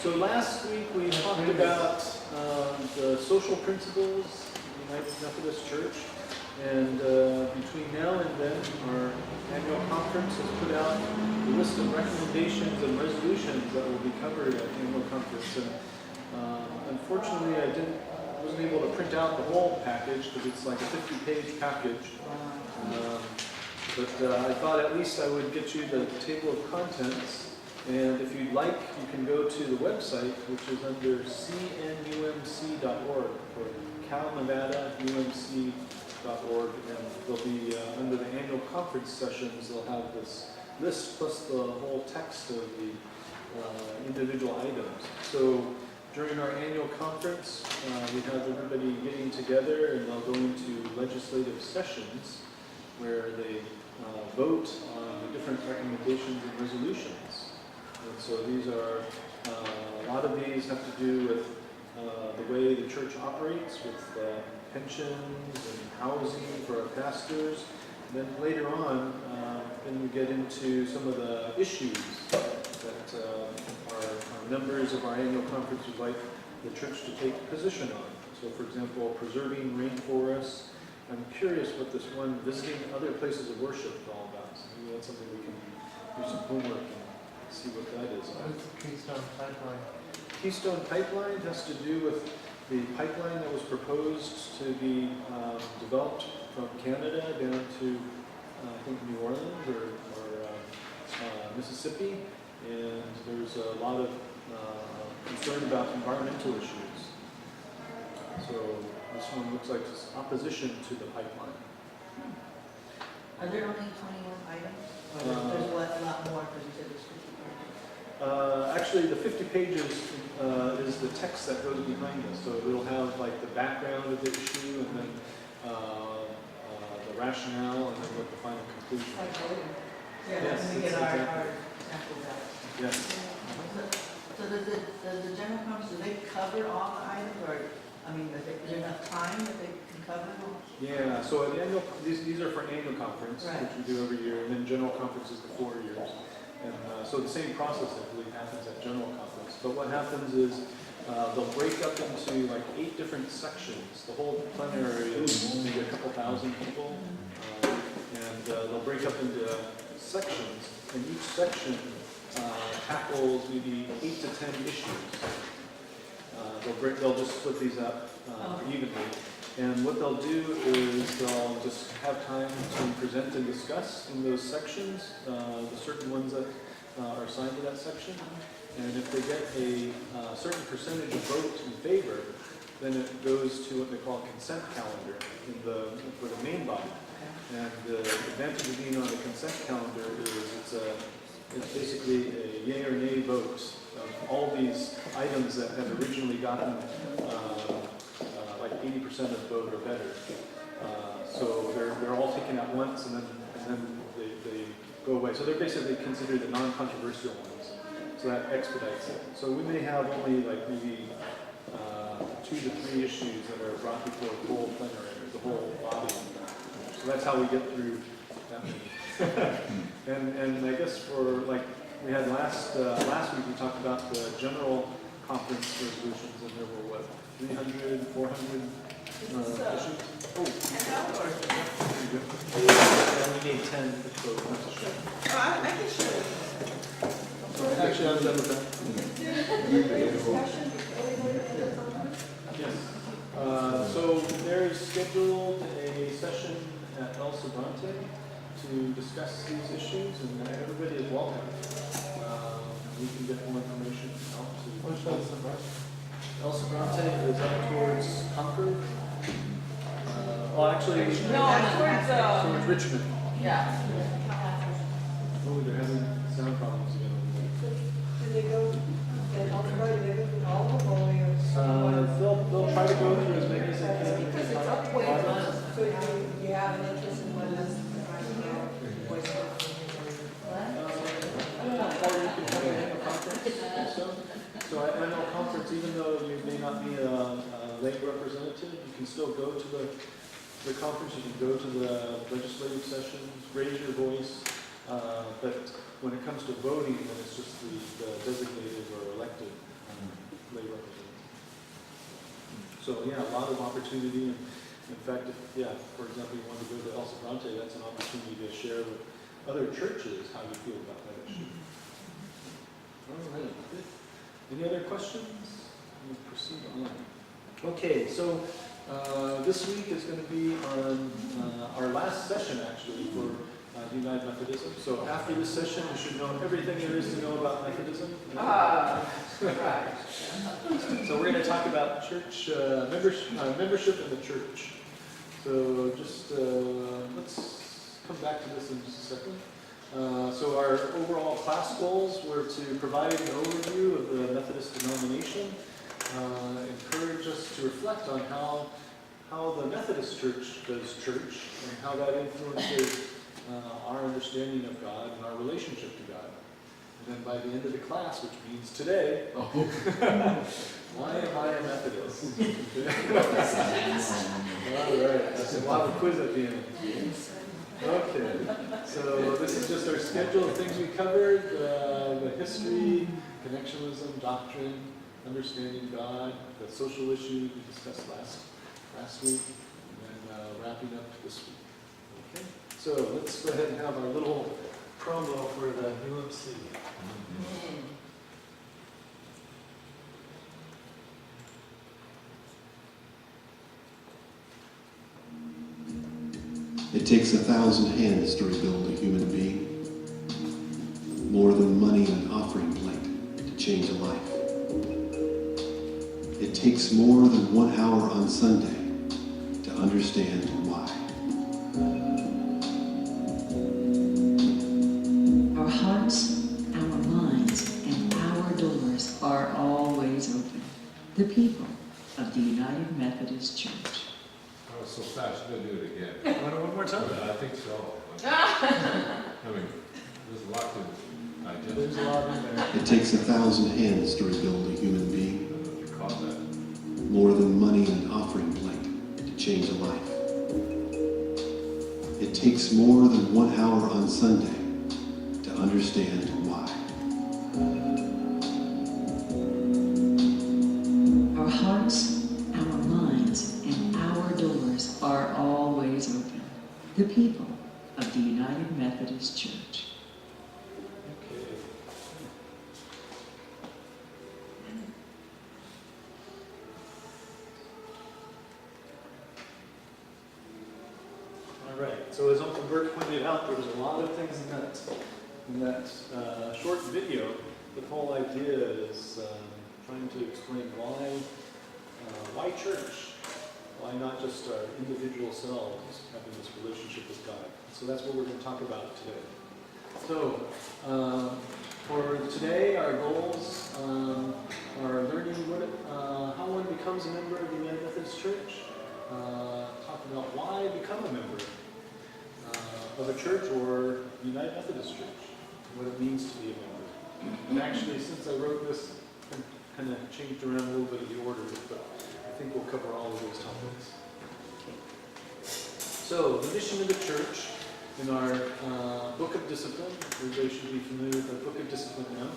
So last week we talked about the social principles of the United Methodist Church, and between now and then our annual conference has put out a list of recommendations and resolutions that will be covered at the annual conference. And unfortunately I wasn't able to print out the whole package because it's like a 50-page package. But I thought at least I would get you the table of contents. And if you'd like, you can go to the website, which is under cnumc.org, or calnevadaumc.org, and they'll be under the annual conference sessions. They'll have this list plus the whole text of the individual items. So during our annual conference, we have everybody getting together, and they'll go into legislative sessions where they vote on the different recommendations and resolutions. And so these are, a lot of these have to do with the way the church operates, with pensions and housing for our pastors. And then later on, then we get into some of the issues that our members of our annual conference would like the church to take a position on. So for example, preserving rainforests. I'm curious what this one, visiting other places of worship, is all about. So maybe that's something we can do some homework and see what that is. What's the Keystone Pipeline? Keystone Pipeline has to do with the pipeline that was proposed to be developed from Canada down to, I think, New Orleans or Mississippi. And there's a lot of concern about environmental issues. So this one looks like it's opposition to the pipeline. Are there only 21 items? Or there's a lot more because you said there's 50 pages? Actually, the 50 pages is the text that goes behind this. So it'll have like the background of the issue, and then the rationale, and then what the final conclusion is. Like voting. Yeah, Yes, when we get exactly. our sample ballots. Yes. So does the general conference, do they cover all the items, or, I mean, is there enough time that they can cover them all? Yeah, so at the annual, these are for annual conference, Right. which we do every year, and then general conference is the 4 years. And so the same process, I believe, happens at general conference. But what happens is they'll break up into like 8 different sections. The whole plenary is maybe a couple thousand people, and they'll break up into sections, and each section tackles maybe 8 to 10 issues. They'll just split these up evenly. And what they'll do is they'll just have time to present and discuss in those sections, the certain ones that are assigned to that section. And if they get a certain percentage of votes in favor, then it goes to what they call a consent calendar for the main body. And the advantage of being on the consent calendar is it's basically a yay or nay vote of all these items that have originally gotten like 80% of the vote or better. So they're all taken at once, and then they go away. So they're basically considered the non-controversial ones. So that expedites it. So we may have only like maybe 2 to 3 issues that are brought before the whole plenary, or the whole body. So that's how we get through that meeting. And I guess for like we had last week, we talked about the general conference resolutions, and there were what, 300, 400 issues. Oh, pretty good. Yeah, we need 10 to vote. I can show you. Actually, I'm done with that. Yes. So there is scheduled a session at El Sobrante to discuss these issues, and everybody is welcome. We can get more information out to. Which one's the brush? El Sobrante is up towards Concord. Well, actually, No, towards Richmond. Yeah. Oh, they're having sound problems again. Did they go, they all try to get it all the way? They'll try to go through as many as they can. Because it's up way much. So if you have an interest in what is, Or you can have an annual conference also. So at annual conference, even though you may not be a lay representative, you can still go to the conference, you can go to the legislative sessions, raise your voice. But when it comes to voting, then it's just the designated or elected So yeah, a lot of opportunity. And in fact, for example, you want to go to El Sobrante, that's an opportunity to share with other churches how you feel about that issue. All right, good. Any other questions? We'll proceed on. Okay, so this week is going to be our last session actually for United Methodism. So after this session, you should know everything there is to know about Methodism. Right. So we're going to talk about church membership in the church. So just let's come back to this in just a second. So our overall class goals were to provide an overview of the Methodist denomination, encourage us to reflect on how the Methodist Church does church and how that influences our understanding of God and our relationship to God. And then by the end of the class, which means today, why am I a Methodist? All right, we'll have a quiz at the end. Okay, so this is just our schedule of things we covered, the history, connectionalism, doctrine, understanding God, the social issues we discussed last week, and then wrapping up this week. Okay, so let's go ahead and have our little promo for the UMC. It takes 1,000 hands to rebuild a human being, more than money in an offering plate to change a life. It takes more than 1 hour on Sunday to understand why. Our hearts, our minds, and our doors are always open. The people of the United Methodist Church. That was so fast, you gotta do it again. Want it one more time? I think so. I mean, there's a lot to digest. There's a lot in there. It takes 1,000 hands to rebuild a human I being, don't know what you call that. more than money in an offering plate to change a life. It takes more than 1 hour on Sunday to understand why. Our hearts, our minds, and our doors are always open. The people of the United Methodist Church. Okay. All right. So as Uncle Bert pointed out, there was a lot of things in that short video. The whole idea is trying to explain why church. Why not just our individual selves having this relationship with God? So that's what we're going to talk about today. So for today, our goals are learning how one becomes a member of the United Methodist Church, talk about why become a member of a church or the United Methodist Church, what it means to be a member. And actually, since I wrote this, I kind of changed around a little bit of the order, but I think we'll cover all of those topics. So, the mission of the church in our Book of Discipline, everybody should be familiar with our Book of Discipline now,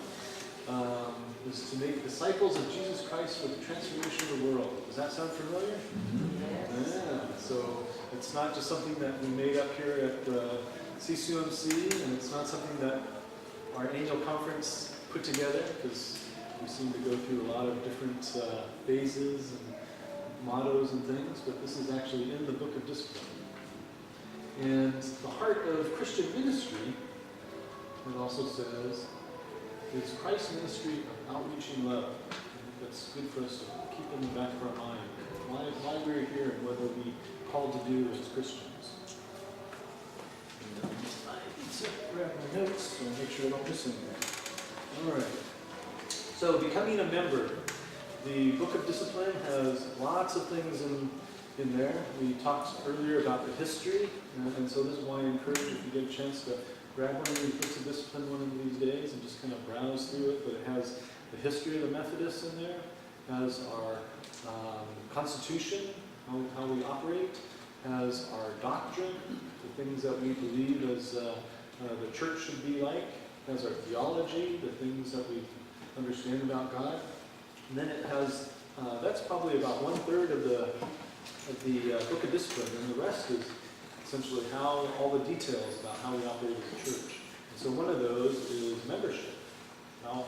is to make disciples of Jesus Christ for the transformation of the world. Does that sound familiar? Yes. Yeah, so it's not just something that we made up here at CCUMC, and it's not something that our annual conference put together, because we seem to go through a lot of different phases and mottos and things, but this is actually in the Book of Discipline. And the heart of Christian ministry, it also says, is Christ's ministry of outreaching love. I think that's good for us to keep in the back of our mind, why we're here and what we'll be called to do as Christians. And I need to grab my notes so I make sure I don't miss anything. All right. So becoming a member, the Book of Discipline has lots of things in there. We talked earlier about the history, and so this is why I encourage you, if you get a chance, to grab one of these books of discipline one of these days and just kind of browse through it. But it has the history of the Methodists in there, has our constitution, how we operate, has our doctrine, the things that we believe as the church should be like, has our theology, the things that we understand about God. And then it has That's probably about 1/3 of the Book of Discipline, and the rest is essentially how all the details about how we operate as a church. And so one of those is membership, how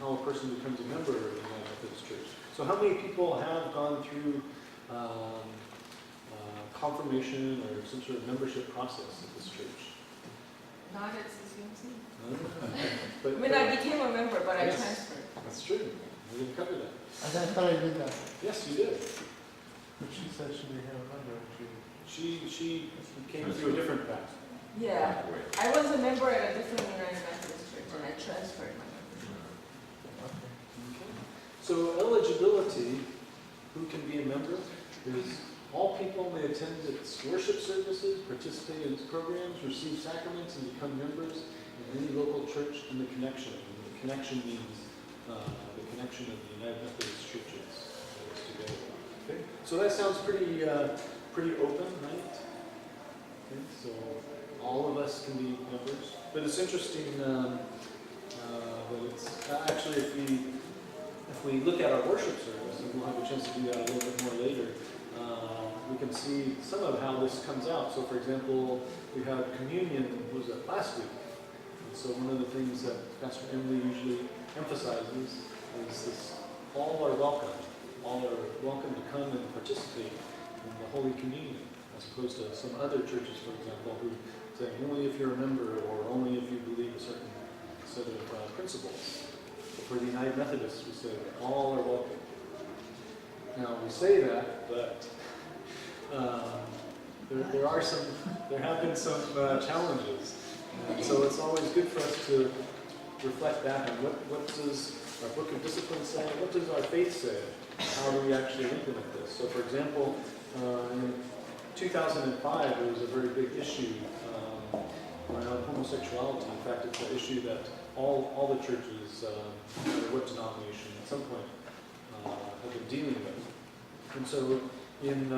a person becomes a member of the United Methodist Church. So how many people have gone through confirmation or some sort of membership process at this church? Not at UMC. But, I mean, I became a member, but I Yes. transferred. That's true. We didn't cover that. I thought I did that, Yes, you did. but she said she became a member, and She came through a different path. Yeah. Wait. I was a member at a different United Methodist church, and I transferred my membership. okay. Okay. So eligibility, who can be a member, is all people may attend its worship services, participate in its programs, receive sacraments, and become members in any local church in the connection. And the connection means the connection of the United Methodist churches together. Okay. So that sounds pretty open, right? Okay. So all of us can be members, but it's interesting that it's actually if we look at our worship service, and we'll have a chance to do that a little bit more later, we can see some of how this comes out. So for example, we had communion, was it last week? And so one of the things that Pastor Emily usually emphasizes is this, all are welcome. All are welcome to come and participate in the Holy Communion, as opposed to some other churches, for example, who say only if you're a member or only if you believe a certain set of principles. But for the United Methodists, we say all are welcome. Now we say that, but there have been some challenges, and so it's always good for us to reflect back on what does our Book of Discipline say, what does our faith say, how do we actually implement this. So for example, in 2005 there was a very big issue around homosexuality. In fact, it's an issue that all the churches, no matter what denomination, at some point have been dealing with. And so in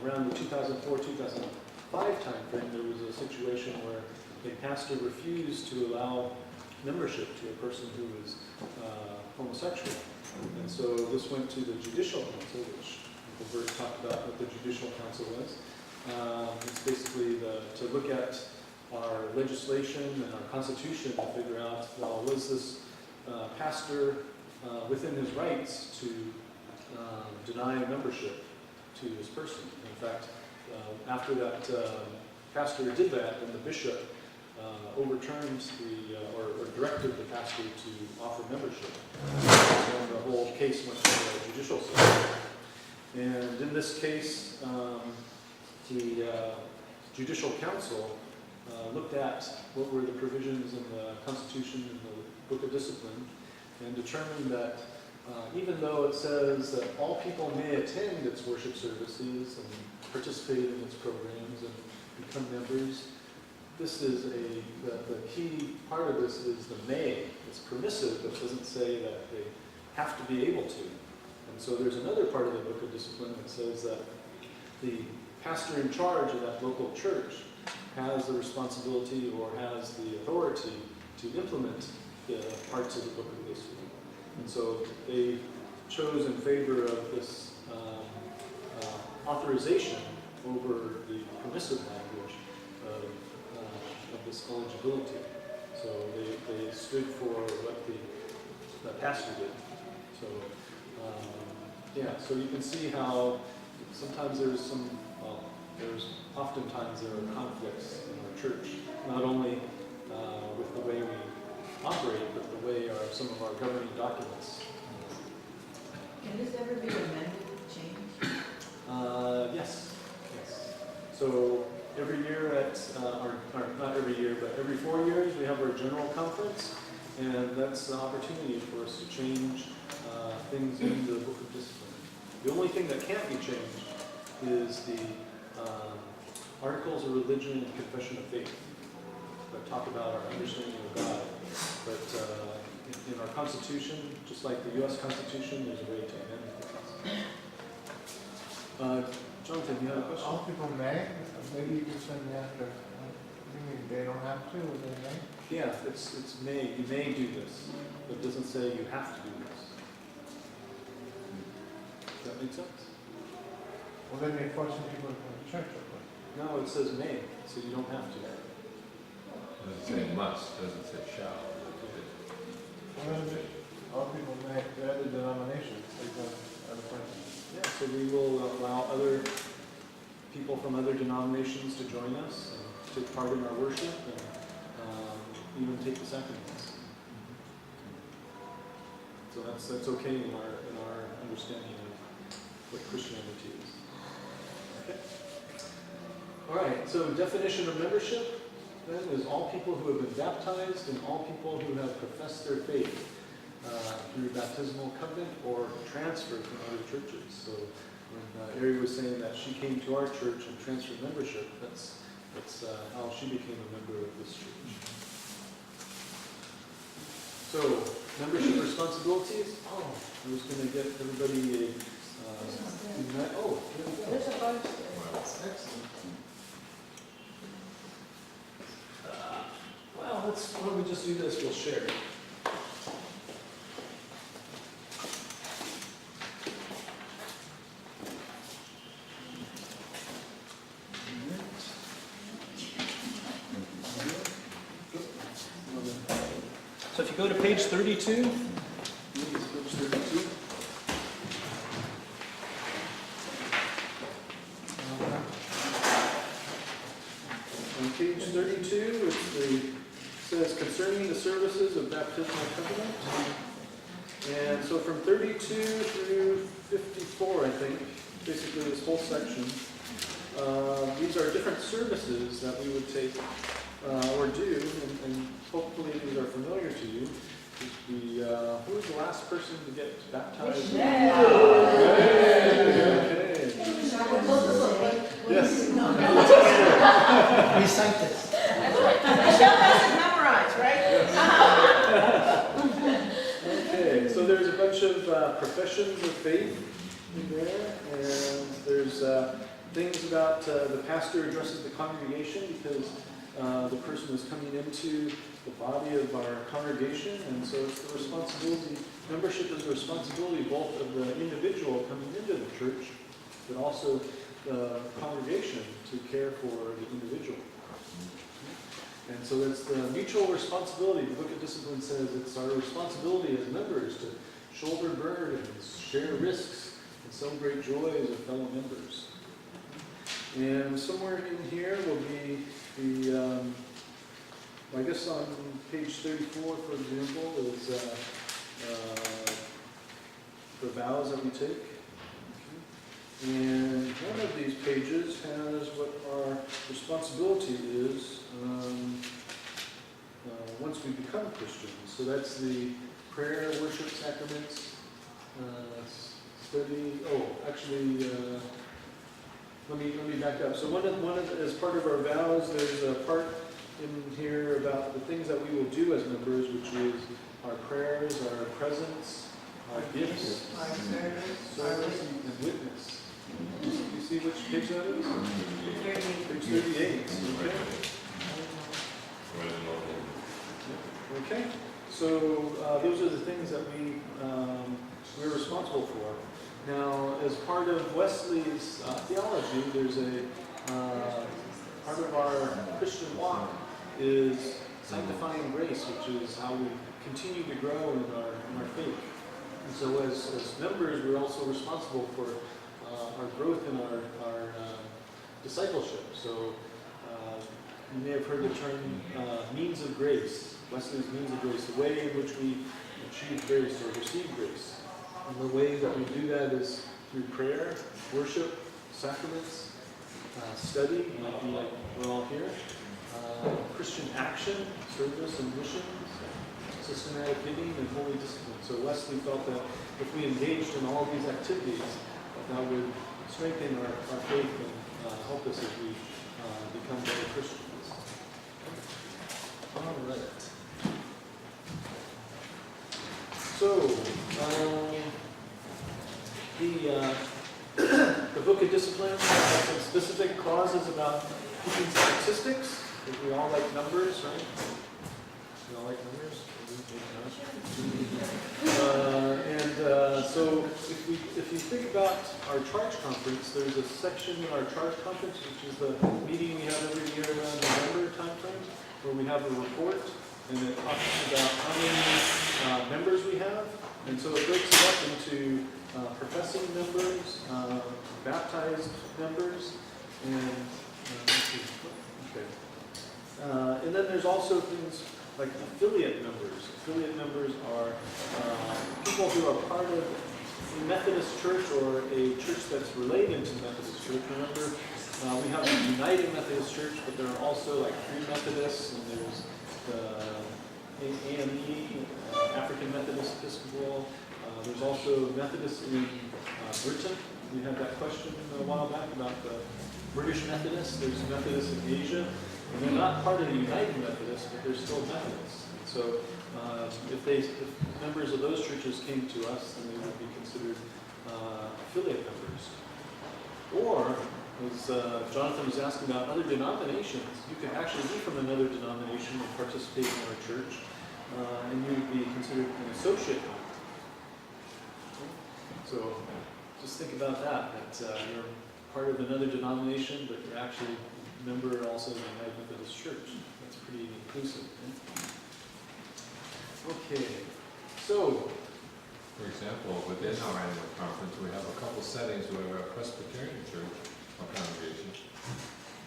around the 2004-2005 timeframe, there was a situation where a pastor refused to allow membership to a person who was homosexual. And so this went to the Judicial Council, which Uncle Bert talked about what the Judicial Council was. It's basically to look at our legislation and our Constitution to figure out, well, was this pastor within his rights to deny membership to this person? In fact, after that pastor did that, then the bishop overturned or directed the pastor to offer membership. And the whole case went to the judicial system. And in this case, the Judicial Council looked at what were the provisions in the Constitution and the Book of Discipline and determined that even though it says that all people may attend its worship services and participate in its programs and become members, this is the key part of this is the may. It's permissive, but it doesn't say that they have to be able to. And so there's another part of the Book of Discipline that says that the pastor in charge of that local church has the responsibility or has the authority to implement the parts of the Book of Discipline. And so they chose in favor of this authorization over the permissive language of this eligibility. So they stood for what the pastor did. So yeah, so you can see how sometimes there's oftentimes there are conflicts in our church, not only with the way we operate, but the way some of our governing documents. Can this ever be amended, changed? Yes. So every year or not every year, but every 4 years, we have our general conference, and that's an opportunity for us to change things in the Book of Discipline. The only thing that can't be changed is the Articles of Religion and Confession of Faith that talk about our understanding of God. But in our Constitution, just like the U.S. Constitution, there's a way to amend things. Jonathan, you have a question? All people may, maybe you could send me after. You mean they don't have to, or they may? Yeah, it's may. You may do this, but it doesn't say you have to do this. that make sense? Well, then they're forcing people to come to church, of course. No, it says may, so you don't have to. Doesn't say must, doesn't say shall. Well, all people may, the other denominations, they go other places. Yeah, so we will allow other people from other denominations to join us and take part in our worship and even take the sacraments. So that's okay in our understanding of what Christianity is. Okay. All right. So definition of membership then is all people who have been baptized and all people who have professed their faith through baptismal covenant or transfer from other churches. So when Ari was saying that she came to our church and transferred membership, that's how she became a member of this church. So membership responsibilities. Oh, I was going to get everybody a. Oh, here we go. There's a bunch there. Excellent. Well, why don't we just do this? We'll share. So if you go to page 32, page 32. On page 32, it says concerning the services of baptismal covenant. And so from 32 through 54, I think, basically this whole section, these are different services that we would take or do, and hopefully these are familiar to you. Who was the last person to get baptized? Yeah. Okay. Yes. Recite this. Michelle has it memorized, right? Okay, so there's a bunch of professions of faith in there, and there's things about the pastor addresses the congregation because the person is coming into the body of our congregation, and so it's the responsibility, membership is the responsibility both of the individual coming into the church, but also the congregation to care for the individual. And so it's the mutual responsibility. The Book of Discipline says it's our responsibility as members to shoulder burdens, share risks, and celebrate joys of fellow members. And somewhere in here will be the, I guess on page 34, for example, is the vows that we take. Okay. And one of these pages has what our responsibility is once we become Christians. So that's the prayer, worship, sacraments, study. Oh, actually, let me back up. So one of as part of our vows, there's a part in here about the things that we will do as members, which is our prayers, our presence, our gifts, service, and witness. You see which page that is? Page 38. Okay. Okay. So those are the things that we're responsible for. Now, as part of Wesley's theology, there's a part of our Christian walk is sanctifying grace, which is how we continue to grow in our faith. And so as members, we're also responsible for our growth in our discipleship. So you may have heard the term means of grace, Wesley's means of grace, the way in which we achieve grace or receive grace. And the way that we do that is through prayer, worship, sacraments, study, might be like we're all here, Christian action, service and missions, systematic giving, and holy discipline. So Wesley felt that if we engaged in all these activities, that would strengthen our faith and help us as we become better Christians. All right. So, the Book of Discipline has some specific clauses about keeping statistics. We all like numbers, right? We all like numbers? So So if you think about our charge conference, there's a section in our charge conference, which is the meeting we have every year around November timeframe, where we have a report, and it talks about how many members we have. And so it breaks it up into professing members, baptized members, and let's see, okay. And then there's also things like affiliate members. Affiliate members are people who are part of a Methodist church or a church that's related to Methodist church. Remember, we have a United Methodist Church, but there are also like Free Methodists, and there's the AME, African Methodist Episcopal. There's also Methodists in Britain. We had that question a while back about the British Methodists. There's Methodists in Asia. And they're not part of the United Methodists, but they're still Methodists. And so if members of those churches came to us, then they would be considered affiliate members. Or, as Jonathan was asking about other denominations, you could actually be from another denomination and participate in our church, and you would be considered an associate member. So just think about that you're part of another denomination, but you're actually member also of the United Methodist Church. That's pretty inclusive. Okay, so. For example, within our annual conference, we have a couple settings where we're a Presbyterian church or congregation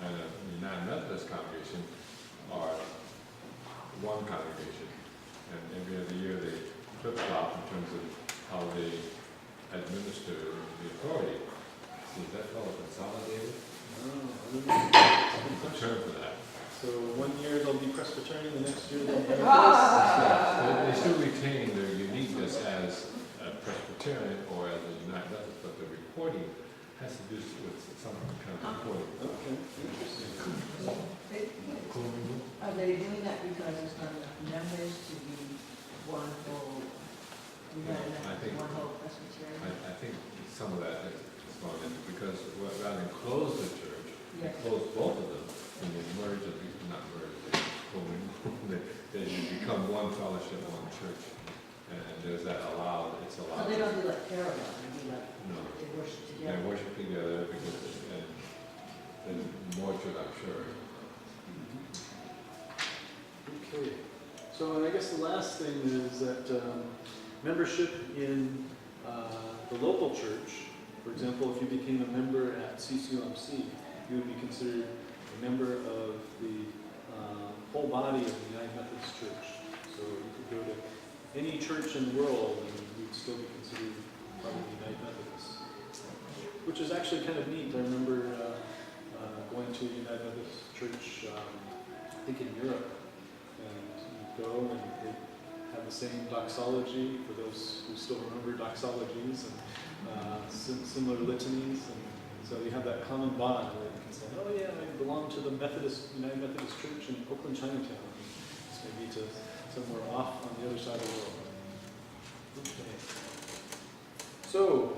and a United Methodist congregation are one congregation. And every other year they flip-flop in terms of how they administer the authority. Is that called consolidated? What's the term for that? So one year they'll be Presbyterian, the next year they'll be Methodist. They still retain their uniqueness as a Presbyterian or as a United Methodist, but the reporting has to do with some kind of reporting. Okay, interesting. Are they doing that because it's not enough members to be one whole, one whole Presbyterian? I think some of that is gone into, because rather than close the church, they close both of them, and they merge, not merge, they become one fellowship, one church, and there's that allowed, it's allowed. So they don't do like Carabao, they do like, No. they worship They together. worship together because, and there's more to it, I'm sure. Okay. So I guess the last thing is that membership in the local church, for example, if you became a member at CCUMC, you would be considered a member of the whole body of the United Methodist Church. So you could go to any church in the world and you'd still be considered part of the United Methodists, which is actually kind of neat. I remember going to a United Methodist Church, I think in Europe, and you go and they have the same doxology, for those who still remember doxologies, and similar litanies, and so you have that common bond where you can say, oh yeah, I belong to the United Methodist Church in Oakland, Chinatown. This may be to somewhere off on the other side of the world. Okay. So,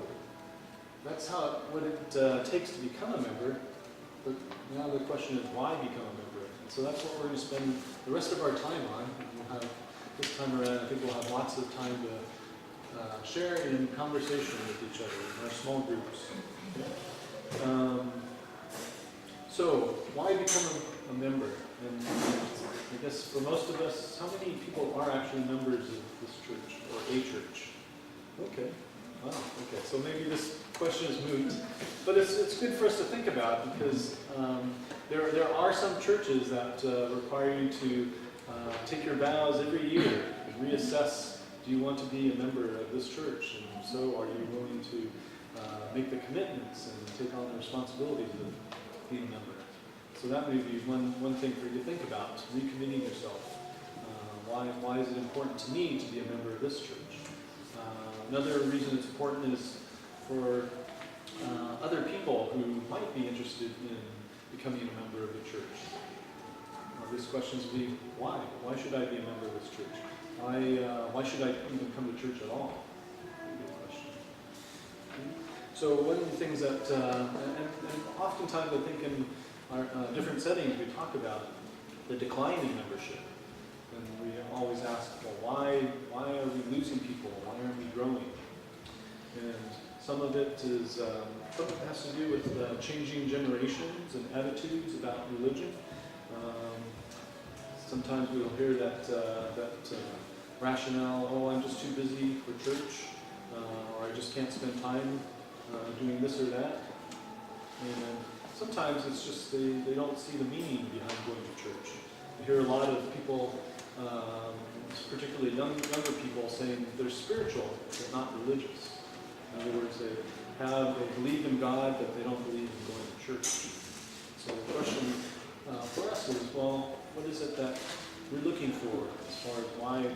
that's what it takes to become a member, but now the question is why become a member? And so that's what we're going to spend the rest of our time on. We'll have, this time around, I think we'll have lots of time to share in conversation with each other in our small groups. So, why become a member? And I guess for most of us, how many people are actually members of this church or a church? Okay. Wow. Okay. So maybe this question is moot, but it's good for us to think about, because there are some churches that require you to take your vows every year and reassess. Do you want to be a member of this church? And if so, are you willing to make the commitments and take on the responsibilities of being a member? So that may be one thing for you to think about, recommitting yourself. Why is it important to me to be a member of this church? Another reason it's important is for other people who might be interested in becoming a member of the church. These questions would be, why? Why should I be a member of this church? Why should I even come to church at all? Good question. So one of the things that, and oftentimes I think in our different settings we talk about the decline in membership. And we always ask, well, why are we losing people? Why aren't we growing? And some of it is, some of it has to do with changing generations and attitudes about religion. Sometimes we'll hear that rationale, oh, I'm just too busy for church, or I just can't spend time doing this or that. And sometimes it's just they don't see the meaning behind going to church. You hear a lot of people, particularly younger people, saying they're spiritual but not religious. In other words, they believe in God, but they don't believe in going to church. So the question for us is, well, what is it that we're looking for as far as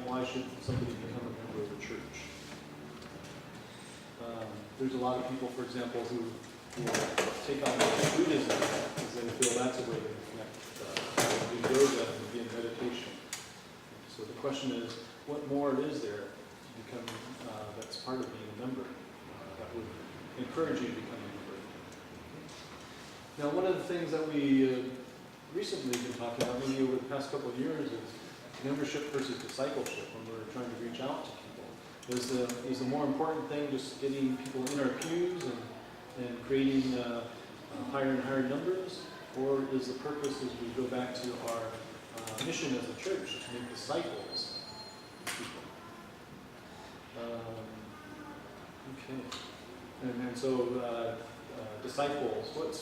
why should somebody become a member of a church? There's a lot of people, for example, who take on Buddhism because they feel that's a way to connect, do yoga and be in meditation. So the question is, what more is there to become, that's part of being a member, that would encourage you to become a member? Now, one of the things that we recently been talking about, maybe over the past couple of years, is membership versus discipleship when we're trying to reach out to people. Is the more important thing just getting people in our pews and creating higher and higher numbers, or is the purpose as we go back to our mission as a church to make disciples of people? Okay, and so disciples. What's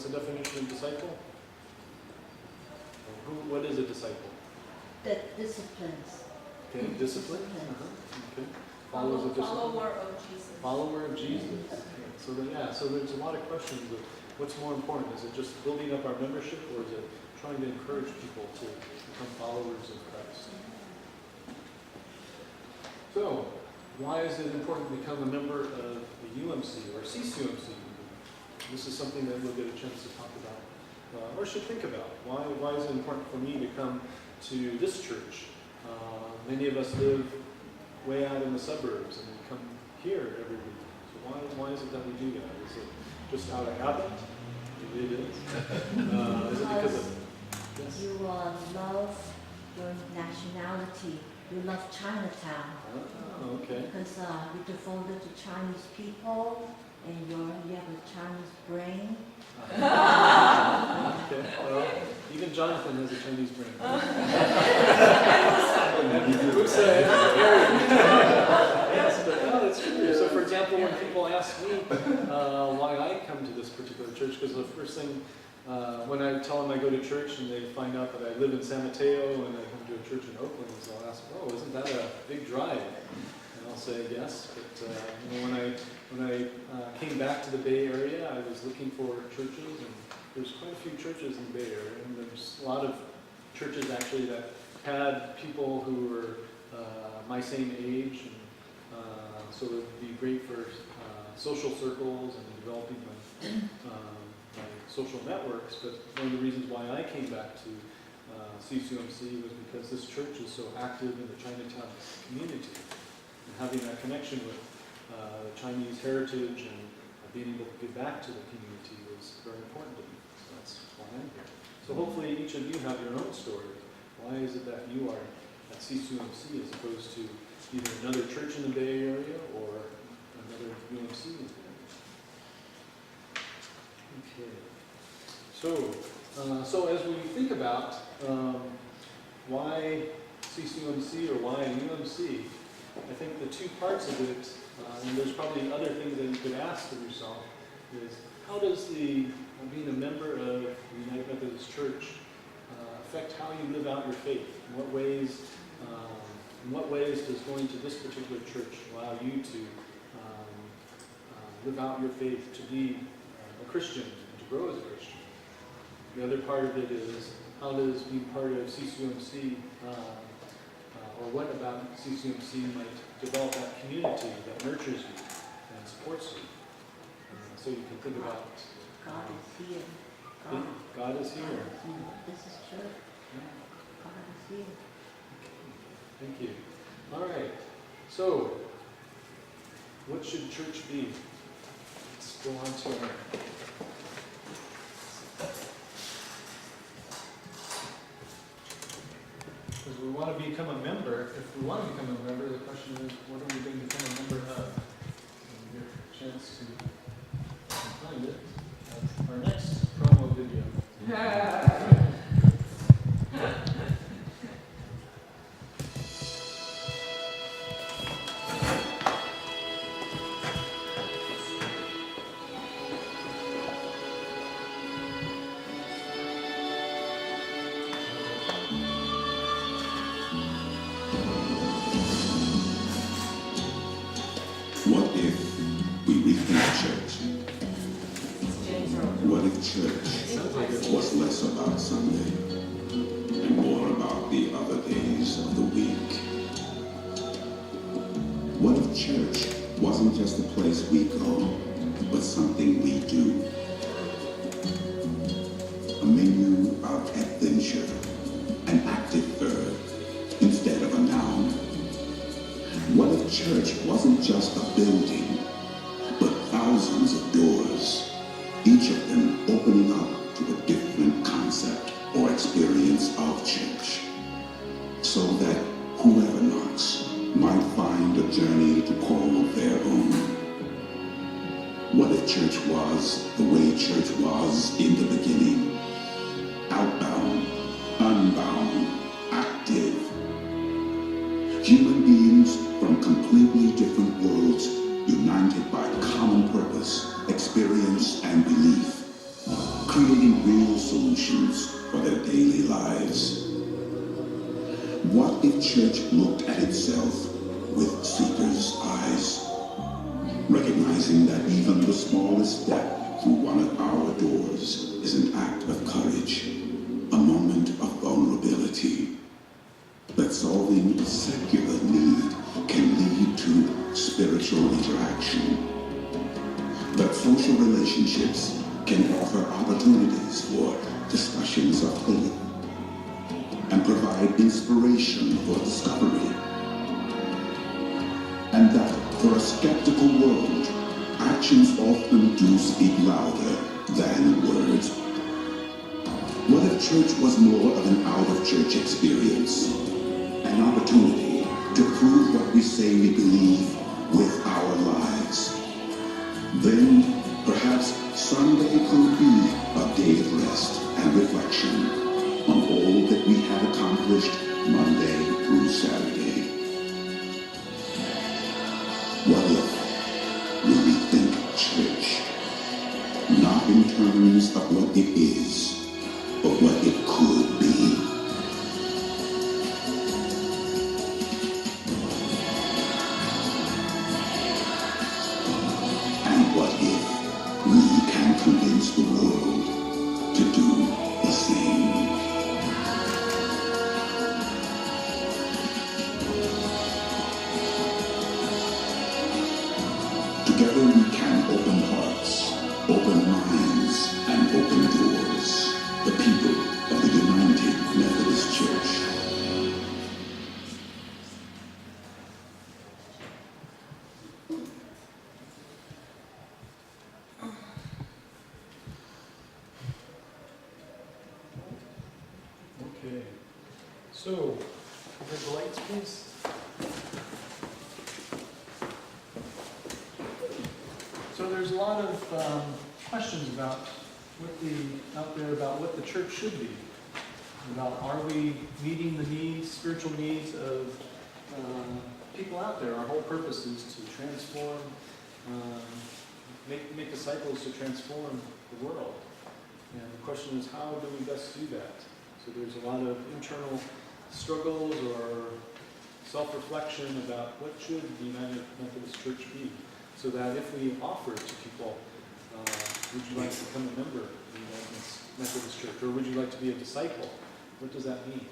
the definition of disciple? What is a disciple? That disciplines. Okay, discipline. Okay. Followers of discipline. Follower of Jesus. Follower of Jesus. Okay. So there's a lot of questions of what's more important. Is it just building up our membership, or is it trying to encourage people to become followers of Christ? So, why is it important to become a member of the UMC or CCUMC? This is something that we'll get a chance to talk about, or should think about. Why is it important for me to come to this church? Many of us live way out in the suburbs and we come here every week. So why is it that we do that? Is it just out of habit? Maybe it is. Is it because of... Yes? You love your nationality. You love Chinatown. Oh, okay. Because you're devoted to Chinese people and you have a Chinese brain. Okay. Well, even Jonathan has a Chinese brain. Oops, yes, but no, it's true. So, for example, when people ask me why I come to this particular church, because the first thing when I tell them I go to church and they find out that I live in San Mateo and I come to a church in Oakland, so I'll ask, "Oh, isn't that a big drive?" And I'll say yes. But when I came back to the Bay Area, I was looking for churches, and there's quite a few churches in the Bay Area, and there's a lot of churches actually that had people who were my same age, and so it would be great for social circles and developing my social networks. But one of the reasons why I came back to CCUMC was because this church is so active in the Chinatown community, and having that connection with the Chinese heritage and being able to give back to the community was very important to me. So that's why I'm here. So hopefully each of you have your own story. Why is it that you are at CCUMC as opposed to either another church in the Bay Area or another UMC in the Bay Area? Okay. So as we think about why CCUMC or why UMC, I think the two parts of it, and there's probably other things that you could ask of yourself, is how does being a member of the United Methodist Church affect how you live out your faith? In what ways does going to this particular church allow you to live out your faith, to be a Christian, and to grow as a Christian? The other part of it is, how does being part of CCUMC, or what about CCUMC might develop that community that nurtures you and supports you? So you can think about... God is here. God is here. This is true. God is here. Thank you. All right. So, what should church be? Let's go on to our... Because we want to become a member. If we want to become a member, the question is, what are we going to become a member of? church? James Earl. What if church was less about Sunday and more about the other days of the week? What if church wasn't just a place we go, but something we do? A menu of adventure, an active verb instead of a noun. What if church wasn't just a building, but thousands of doors, each of them opening up to a different concept or experience of church, so that whoever knocks might find a journey to call their own? What if church was the way church was in the beginning? Outbound, unbound, active. Human beings from completely different worlds, united by common purpose, experience, and belief, creating real solutions for their daily lives. What if church looked at itself with seeker's eyes, recognizing that even the smallest step through one of our doors is an act of courage, a moment of vulnerability, that solving a secular need can lead to spiritual interaction, that social relationships can offer opportunities for discussions of faith, and provide inspiration for discovery, and that for a skeptical world, actions often do speak louder than words. What if church was more of an out-of-church experience, an opportunity to prove what we say we believe with our lives? Then, perhaps Sunday could be a day of rest and reflection on all that we have accomplished Monday through Saturday. What if we rethink church, not in terms of what it is, but what it could be? And what if we can convince the world to do the same? Together we can open hearts, open minds, and open doors. The people of the United Methodist Church. Okay, so, could the lights, please? So there's a lot of questions about out there about what the church should be. About are we meeting the needs, spiritual needs of people out there? Our whole purpose is to transform, make disciples to transform the world. And the question is, how do we best do that? So there's a lot of internal struggles or self-reflection about what should the United Methodist Church be, so that if we offer to people, would you like to become a member of the United Methodist Church, or would you like to be a disciple? What does that mean?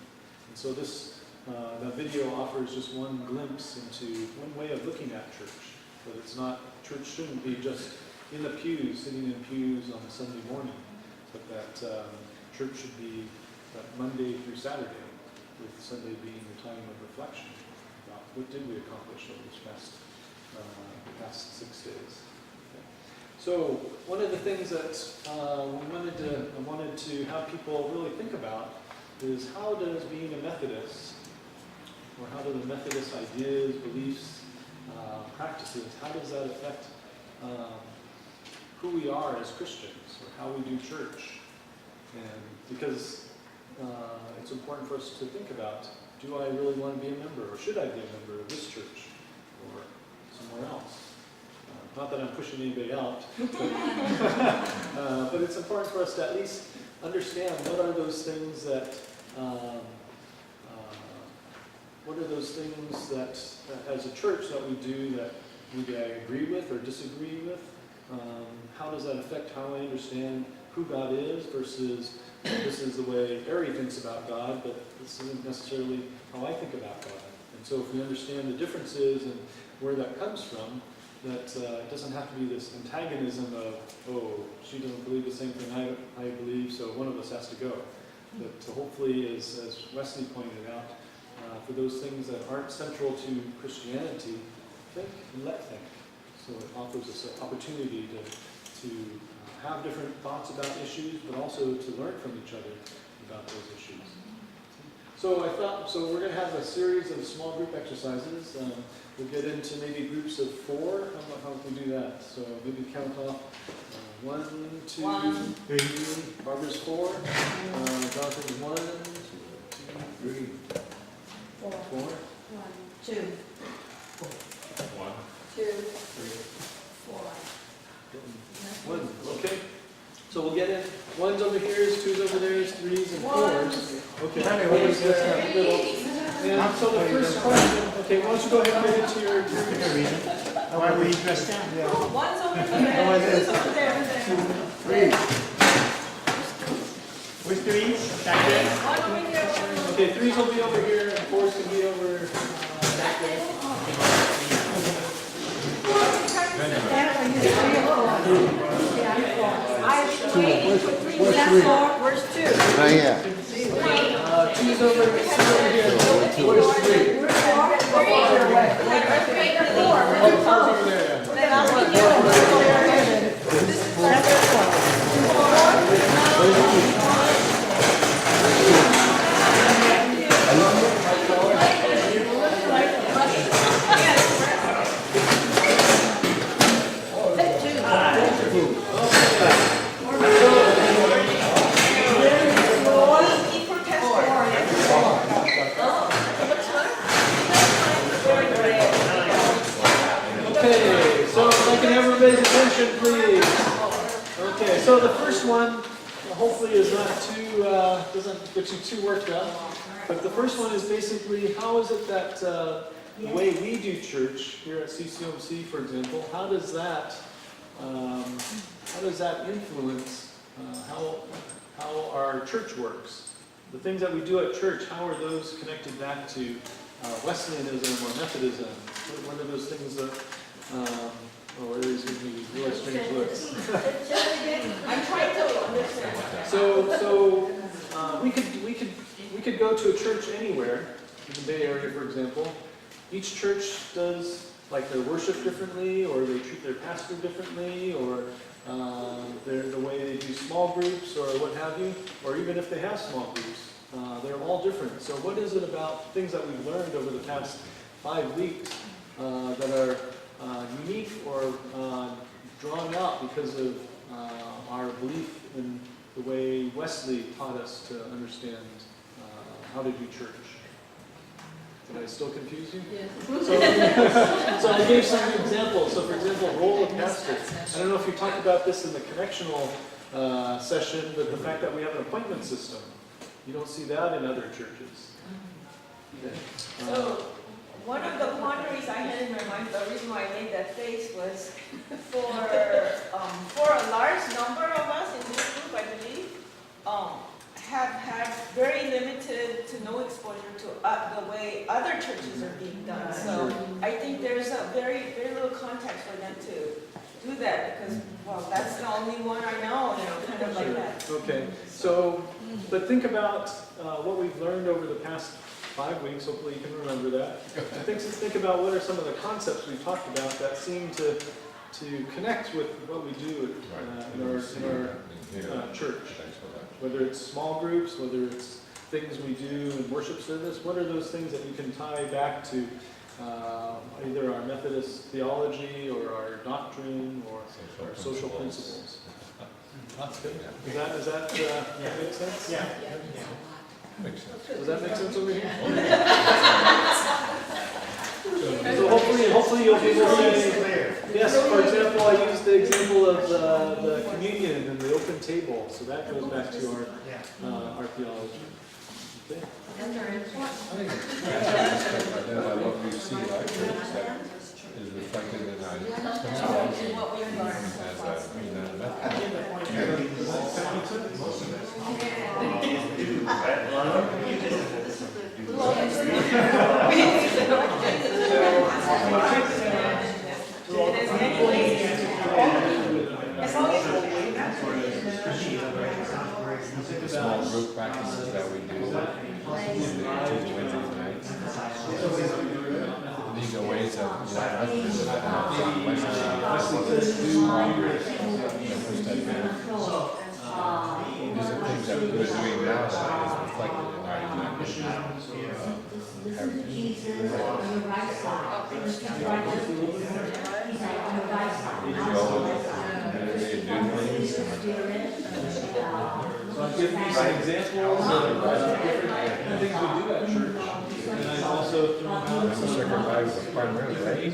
And so this that video offers just one glimpse into one way of looking at church. But it's not, church shouldn't be just in the pews, sitting in pews on a Sunday morning, but that church should be Monday through Saturday, with Sunday being the time of reflection about what did we accomplish over this past 6 days. Okay. So one of the things that I wanted to have people really think about is, how does being a Methodist, or how do the Methodist ideas, beliefs, practices, how does that affect who we are as Christians, or how we do church? And because it's important for us to think about, do I really want to be a member, or should I be a member of this church or somewhere else? Not that I'm pushing anybody out, but it's important for us to at least understand what are those things that as a church that we do that maybe I agree with or disagree with, how does that affect how I understand who God is versus this is the way Ari thinks about God, but this isn't necessarily how I think about God. And so if we understand the differences and where that comes from, that it doesn't have to be this antagonism of, oh, she doesn't believe the same thing I believe, so one of us has to go. But hopefully, as Wesley pointed out, for those things that aren't central to Christianity, think and let think. So it offers us an opportunity to have different thoughts about issues, but also to learn from each other about those issues. So we're going to have a series of small group exercises. We'll get into maybe groups of 4. How can we do that? So maybe count off 1, 2, 3. Barbara's 4. Jonathan's 1, 2, 3. 4. 1, 2, 1, 2, 3. 4. 1. Okay. So we'll get in. 1's over here, 2's over there, 3's and 4's. Okay. Anyways, that's not the middle. And so the first question, okay, why don't you go ahead and get into your reason. Why are we dressed down? Yeah. One's over Oh, there, it is. two's over there. 3. Which 3? Back there? One over here, one over Okay, 3's will be over here, and 4's can be over back there. Where's 2? Right here. 2's over here. 4's 3. Four's over there. Okay, so if I can have everybody's attention, please. Okay, so the first one hopefully is not too, doesn't get you too worked up. But the first one is basically, how is it that the way we do church here at CCOMC, for example, how does that influence how our church works? The things that we do at church, how are those connected back to Wesleyanism or Methodism? What are those things that, Larry's giving me really strange looks. I'm trying to understand. So we could go to a church anywhere in the Bay Area, for example. Each church does like their worship differently, or they treat their pastor differently, or the way they do small groups, or what have you, or even if they have small groups, they're all different. So what is it about things that we've learned over the past 5 weeks that are unique or drawn out because of our belief in the way Wesley taught us to understand how to do church? Did I still confuse you? Yes. So I gave some examples. So for example, role of pastor. I don't know if you talked about this in the connectional session, but the fact that we have an appointment system. You don't see that in other churches. Okay. So, one of the quandaries I had in my mind, the reason why I made that face was for a large number of us in this group, I believe, have had very limited to no exposure to the way other churches are being done. So I think there's a very, very little context for them to do that because, well, that's the only one I know, kind of like that. Okay. So, but think about what we've learned over the past 5 weeks. Hopefully you can remember that. Think about what are some of the concepts we've talked about that seem to connect with what we do in our church. Whether it's small groups, whether it's things we do in worship service, what are those things that you can tie back to either our Methodist theology or our doctrine or our social principles? That's good. Does that make sense? Yeah. Makes sense. Does that make sense over here? So hopefully you'll be able to say, yes, for example, I used the example of the communion and the open table, so that goes back to our theology. Okay. I love you see our church that is reflected in our What we learned so as far. These are things that we're doing now that is reflected in our heritage. He's on your right side. He's right there. He's like on the right side. Not on the left side. So I'll give you some examples of different things we do at church. And I also throw out some Primarily, right?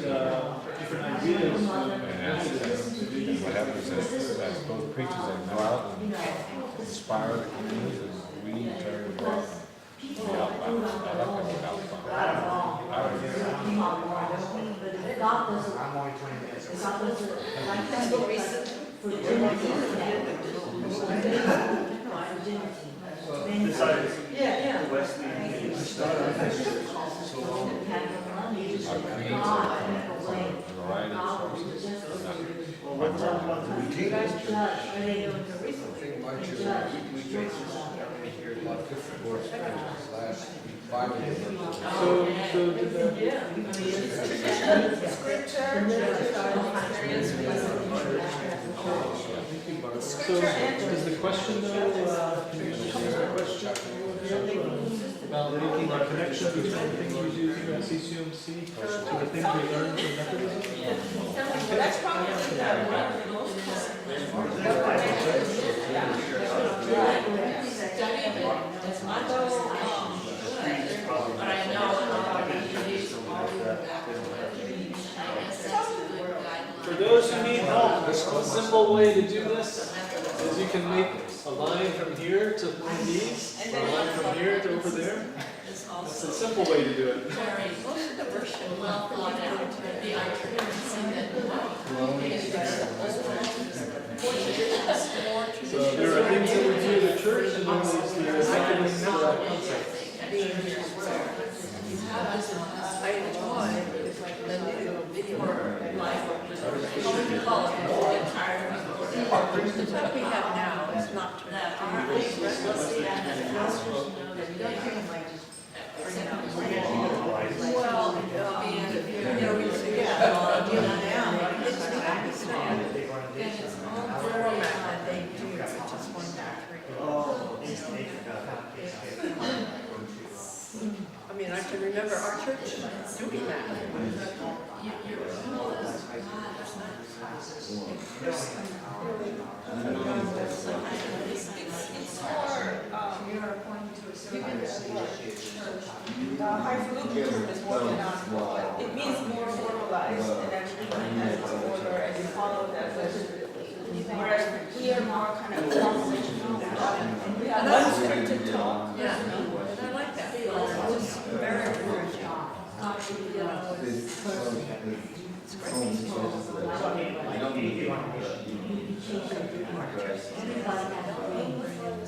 different ideas from Methodism to do. And what happens is, as both preachers that go out and inspire the community, and we turn and go out and be outbound. I like that word outbound. I don't know. God doesn't, God doesn't like that. For Timothy, Yeah. Our creeds are from a variety of sources. So did the, Scripture, experience with so does the question though, can you answer the question about making a connection between the things we do here at CCUMC to the things we learn from Methodism? That's probably the most But I know For those who need help, a simple way to do this is you can make a line from here to one of these, or a line from here to over there. It's a simple way to do it. well thought out, the So there are things that we do at the church, and then there's the mechanisms for that concept. I enjoy the new video. The stuff we have now is not too well, I mean, I can remember our church doing that. highfalutin is working on, it means more formalized and everything has its order and you follow that list. Whereas we are more kind of conversational. We have unscripted talk. Yeah, and I like that. It's very encouraging.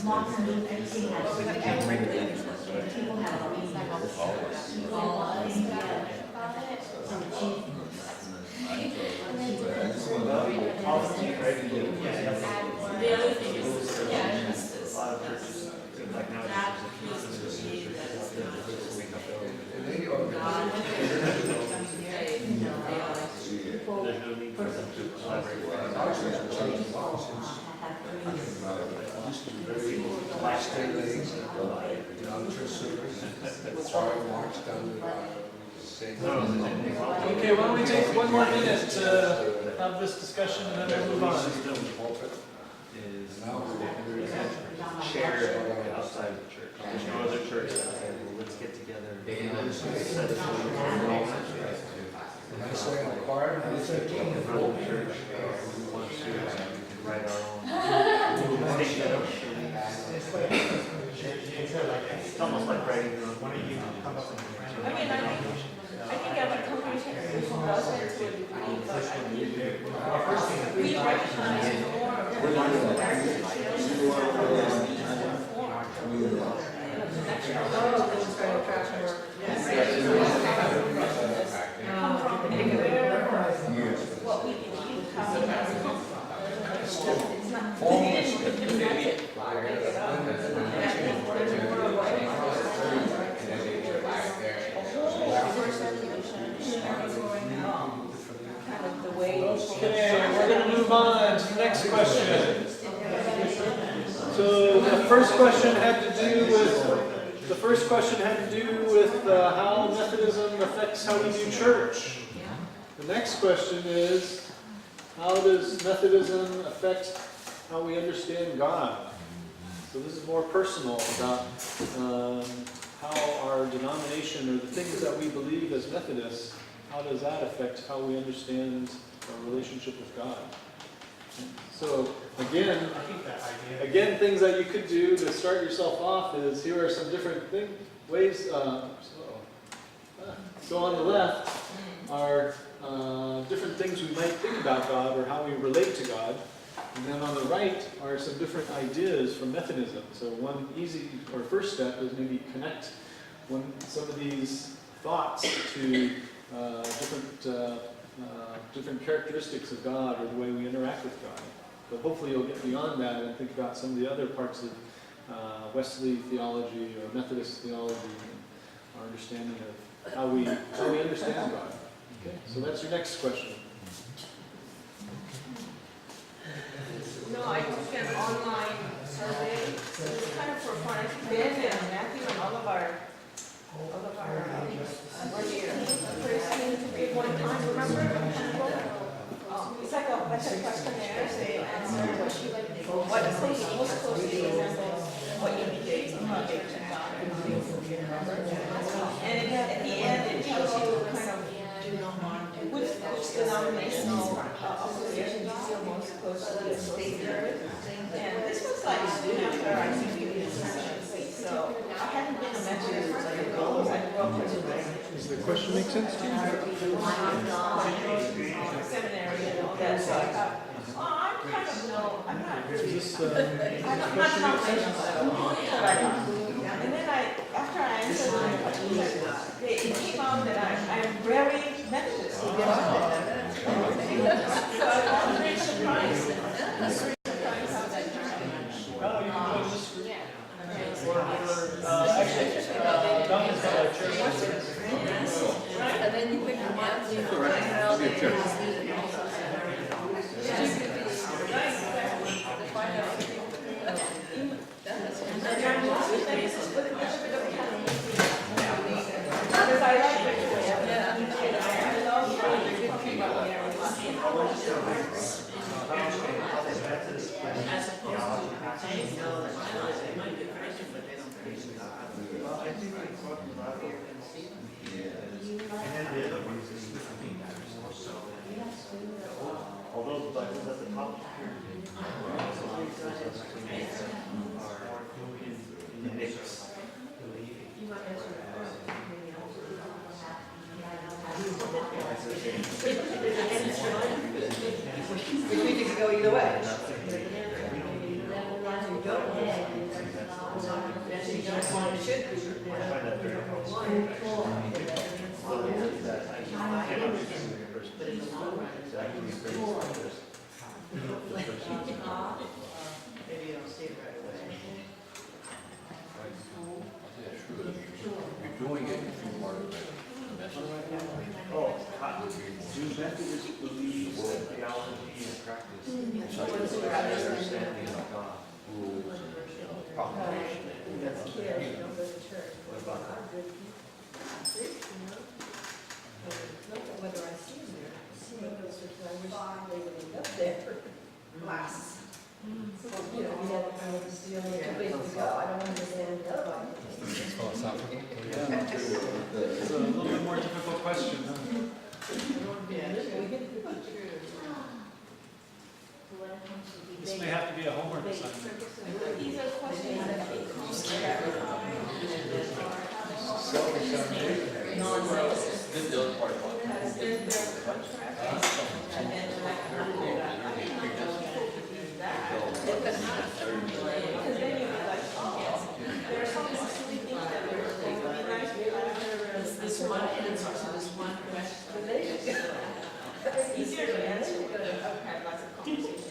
Martin Luther King had people have some chief. The other thing is, yeah, it's this, that appeals to me that it's not just God. Okay, why don't we take one more minute to have this discussion and then we'll move on. Share outside of the church. There's no other church that said, well, let's get together. I say I'm part of this Church, we want to write our own. It's almost like writing your own. I mean, I think every company does it to a degree, but I think we recognize more of the come from anywhere, what we believe, how we have it. It's not, we didn't make it. on to the next question. So the first question had to do with how Methodism affects how we do church. The next question is, how does Methodism affect how we understand God? So this is more personal about how our denomination or the things that we believe as Methodists, how does that affect how we understand our relationship with God? So again, things that you could do to start yourself off is, here are some different ways. So on the left are different things we might think about God or how we relate to God. And then on the right are some different ideas from Methodism. So one easy or first step is maybe connect some of these thoughts to different characteristics of God or the way we interact with God. But hopefully you'll get beyond that and think about some of the other parts of Wesley theology or Methodist theology and our understanding of how we understand God. Okay, so that's your next question. No, I took an online survey. It's kind of for fun. I think Ben and Matthew and all of our Christine one time, remember? It's like a questionnaire. They answer what most closely resembles what indicates about faith in God. And at the end, it tells you kind of which denominational affiliation you feel most closely associated with. And this was like soon after I think we did so I hadn't been a Methodist for like a goal. I grew up with Does the question make sense to you? seminary and all that, so I thought, I'm kind of I'm not really, Is this I'm not foundational. And then after I answered the question, it came out that I'm very Methodist. So I was very surprised. Oh, you can join this group. Actually, Donna's got a chair. And then you pick your monthly. Because I like As opposed Although the Bible's at the top in the mix. We think it go either way. Maybe you don't see it right away. You're doing it if you want to. Oh, do Methodists believe that theology and practice is their understanding of God? Proclamation. What about that? Whether I see them there, see those I wish they would end up there. Glasses. You know, we had kind of this deal, like, 2 ways to go. I don't understand the other one. It's philosophical. It's a little bit more difficult question, huh? This may have to be a homework assignment. these are questions that they because then you're like, oh, there are some silly things that are going to be nice, but this one answer to this one question. it's easier to answer because I've had lots of conversations.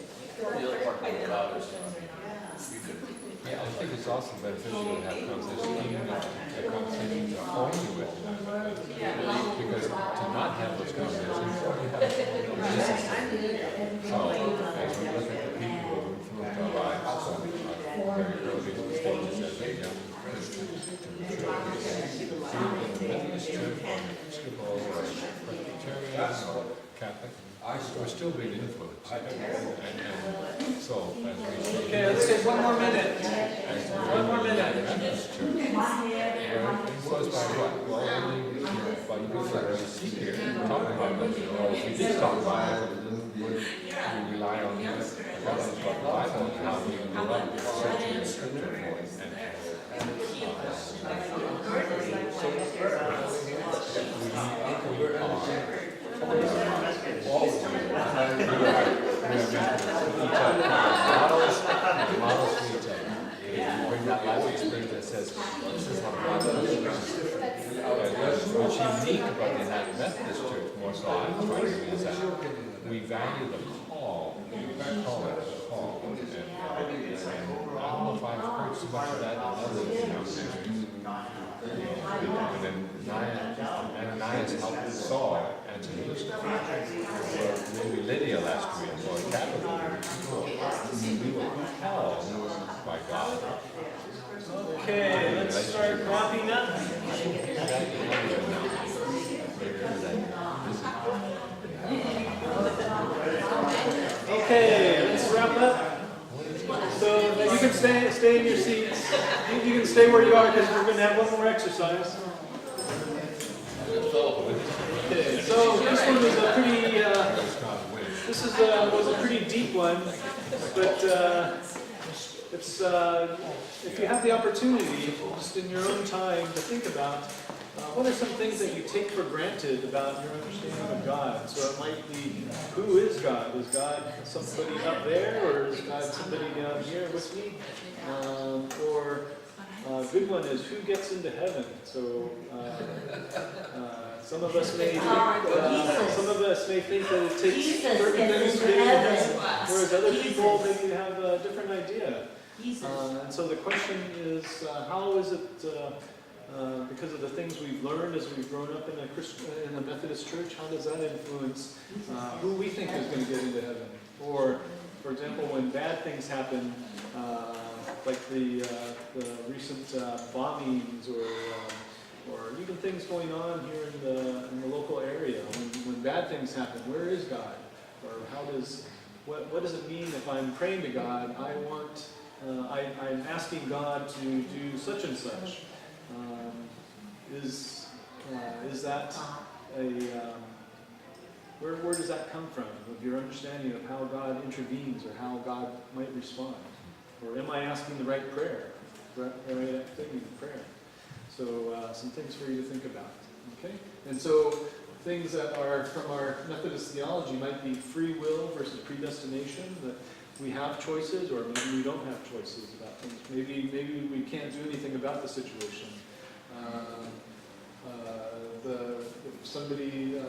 Yeah, I think it's also beneficial to have conversations, even if the conversations are only with them. Because to not have those conversations, you have resistance. So, as we look Catholic, we're still being influenced. And so, as we see. Okay, let's take one more minute. One more minute. We're influenced by what? Well, only by the good that we see here, talking about them, or if we did talk about it, would we rely on the Bible, but the Bible and how we grew up searching the scripture for it. Bring that life experience that says, this is what God does. What's unique about the United Methodist Church, more so I'm trying, is that we value the call. And I don't know if I've heard so much of that in other denominations. And then Ananias helped Saul answer the list. Or maybe Lydia last week, or Tabitha. We were called by God. Okay, let's start wrapping up. Okay, let's wrap up. So you can stay in your seats. You can stay where you are because we're going to have one more exercise. Okay, so this one was a pretty. Was a pretty deep one, but it's if you have the opportunity, just in your own time, to think about what are some things that you take for granted about your understanding of God. So it might be, who is God? Is God somebody up there, or is God somebody down here with me? Or a good one is, who gets into heaven? So some of us may think, that it takes certain things to get into heaven, whereas other people maybe have a different idea. And so the question is, how is it, because of the things we've learned as we've grown up in a Methodist church, how does that influence who we think is going to get into heaven? Or, for example, when bad things happen, like the recent bombings, or even things going on here in the local area, when bad things happen, where is God? Or what does it mean if I'm praying to God, I'm asking God to do such and such? Is that where does that come from, of your understanding of how God intervenes or how God might respond? Or am I asking the right prayer, right thing in prayer? So some things for you to think about, okay? And so things that are from our Methodist theology might be free will versus predestination, that we have choices, or maybe we don't have choices about things. Maybe we can't do anything about the situation. If somebody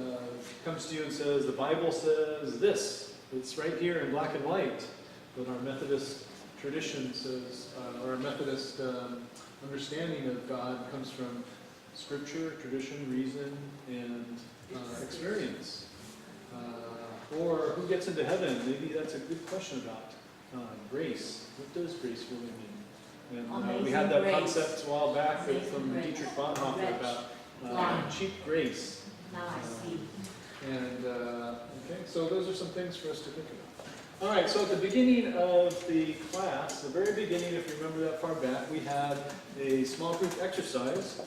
comes to you and says, the Bible says this, it's right here in black and white, but our Methodist tradition says, or our Methodist understanding of God comes from Scripture, tradition, reason, and experience. Or who gets into heaven? Maybe that's a good question about grace. What does grace really mean? And we had that concept a while back from Dietrich Bonhoeffer about cheap grace. Now I see. And okay, so those are some things for us to think about. All right, so at the beginning of the class, the very beginning, if you remember that far back, we had a small group exercise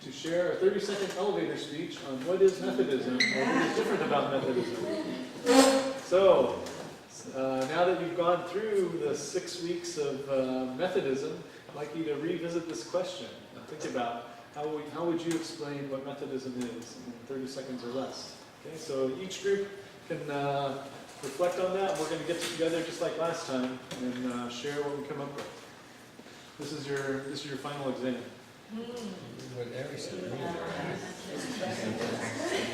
to share a 30-second elevator speech on what is Methodism, or what is different about Methodism. So, now that you've gone through the 6 weeks of Methodism, I'd like you to revisit this question and think about how would you explain what Methodism is in 30 seconds or less. Okay, so each group can reflect on that. We're going to get together just like last time and share what we come up with. This is your final exam. What Ari said earlier,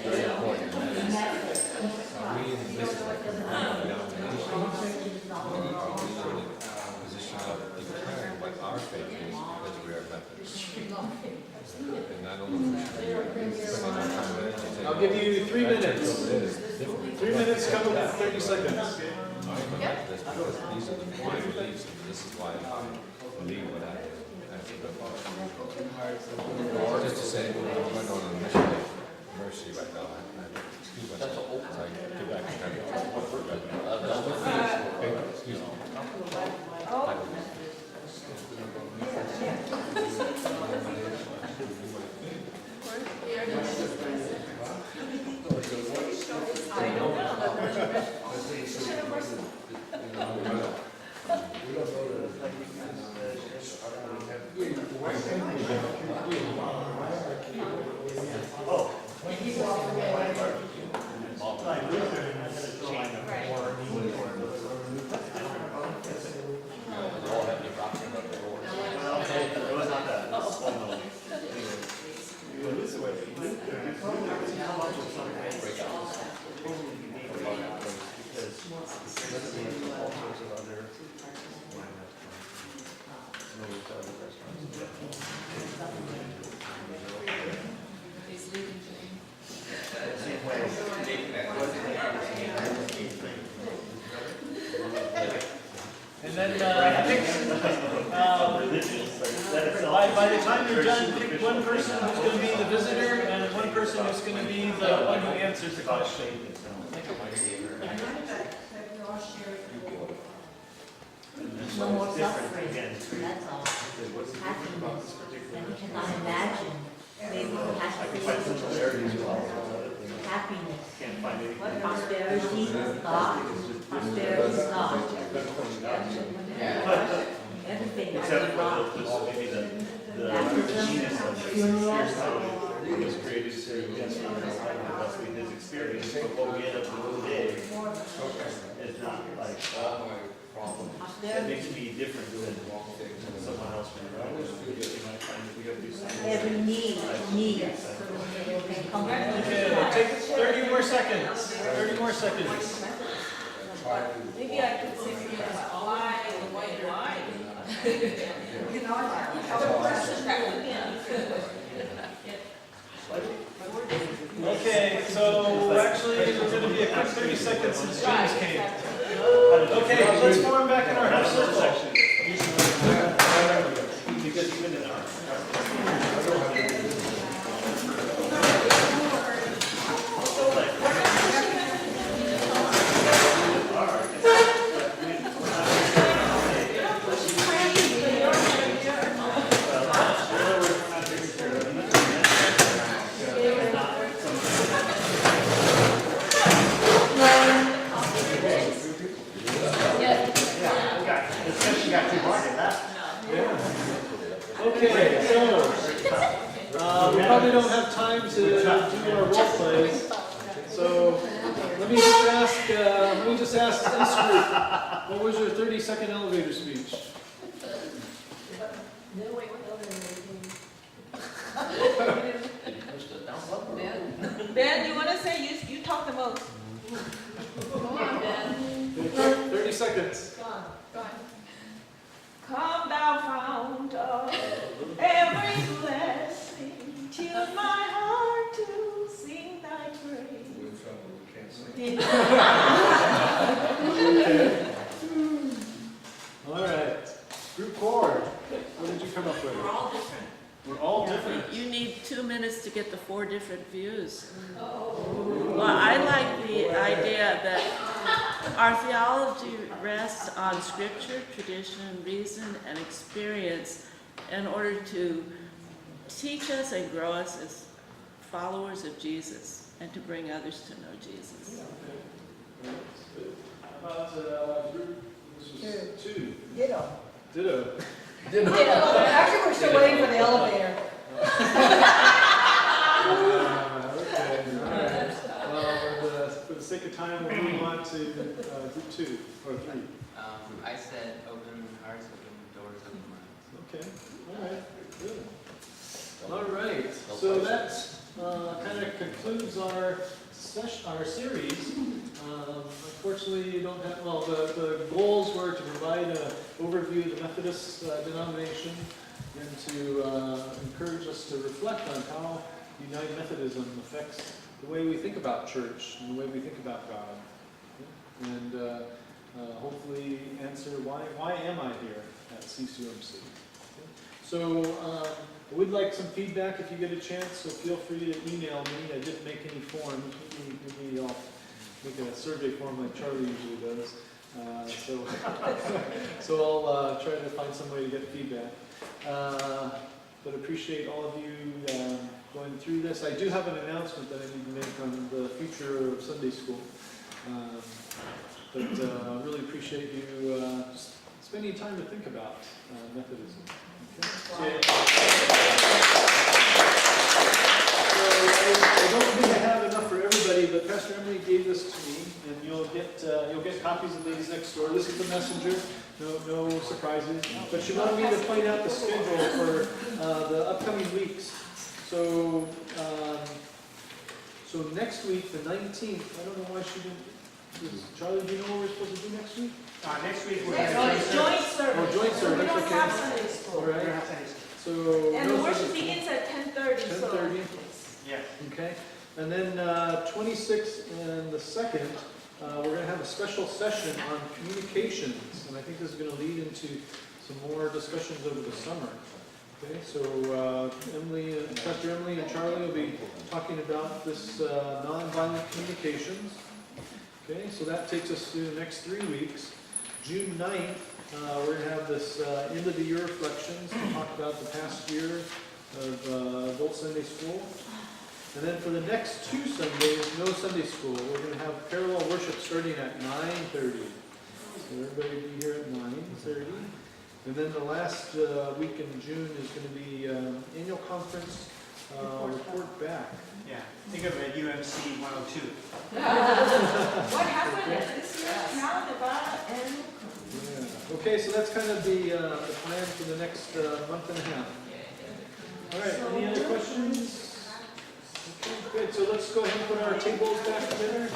very important. We in this like a position of declaring what our faith is because we are Methodist. And I don't know if we should spend our time with it. I'll give you 3 minutes. 3 minutes, come up with 30 seconds. I'm a Methodist because these are my beliefs, and this is why I believe what I answer the Or just to say, I went on a mission Mercy right now. Excuse myself. That's an old time. Get back to excuse me. I don't know. Oh. It was not that. Oh, no. You lose the way. How much will something break out? Because there's all sorts of other He's leaving today. same way. And then, by the time you're done, pick one person who's going to be the visitor and one person who's going to be the one who answers the question. No more suffering, that's all. Happiness, and we cannot imagine. Maybe we have to happiness. What prosperity, God, prosperity is God. Everything is Except God. for maybe the genus of Funeral. it was created to, yes, must be his experience, but what we end up with today is not like, it makes me different than someone else. Every need. Okay, take 30 more seconds. 30 more seconds. Maybe I could say to you, why the white wine? You know, I have a question. Okay, so actually, there's going to be a quick 30 seconds since James came. Okay, let's form back in our half circle. Because even in our Okay, so we probably don't have time to do our role plays. So let me just ask this group, what was your 30-second elevator speech? Ben, you want to say, you talk the most. Come on, Ben. 30 seconds. Go on. Come thou fount of every blessing, tune my heart to sing thy praise. All right. Group chord. What did you come up with? We're all different. We're all different. You need 2 minutes to get the 4 different views. Well, I like the idea that our theology rests on scripture, tradition, reason, and experience in order to teach us and grow us as followers of Jesus and to bring others to know Jesus. How about group? This was 2. Ditto. Ditto. Actually, we're still waiting for the elevator. Okay, all right. Well, for the sake of time, we'll move on to group 2 or 3. I said open hearts, open doors, open minds. Okay, all right, good. All right, so that kind of concludes our series. Unfortunately, you don't have, well, the goals were to provide an overview of the Methodist denomination and to encourage us to reflect on how United Methodism affects the way we think about church and the way we think about God. And hopefully answer why am I here at CCUMC. So we'd like some feedback if you get a chance, so feel free to email me. I didn't make any forms. Maybe I'll make a survey form like Charlie usually does. So I'll try to find some way to get feedback. But appreciate all of you going through this. I do have an announcement that I need to make on the future of Sunday school. But really appreciate you spending time to think about Methodism. Okay? So I don't think I have enough for everybody, but Pastor Emily gave this to me, and you'll get copies of these next door. This is the messenger. No surprises. But she wanted me to point out the schedule for the upcoming weeks. So next week, the 19th. I don't know why she didn't. Charlie, do you know what we're supposed to do next week? Next week we're Next gonna week, joint service. Oh, joint service, We don't okay. have Sunday school. All right. So And no the worship Sunday school. begins at 10:30, so. 10:30. Yes. Okay, and then 26th and the 2nd, we're going to have a special session on communications, and I think this is going to lead into some more discussions over the summer. Okay, so Pastor Emily and Charlie will be talking about this nonviolent communications. Okay, so that takes us through the next 3 weeks. June 9th, we're going to have this end of the year reflections to talk about the past year of adult Sunday school. And then for the next 2 Sundays, no Sunday school. We're going to have parallel worship starting at 9:30. So everybody be here at 9:30. And then the last week in June is going to be annual conference report back. Yeah, think of it, UMC 102. What happened at this year's Calendar and Yeah. Okay, so that's kind of the plan for the next month and a half. All right, any other questions? Okay, good. So let's go ahead and put our tables back together.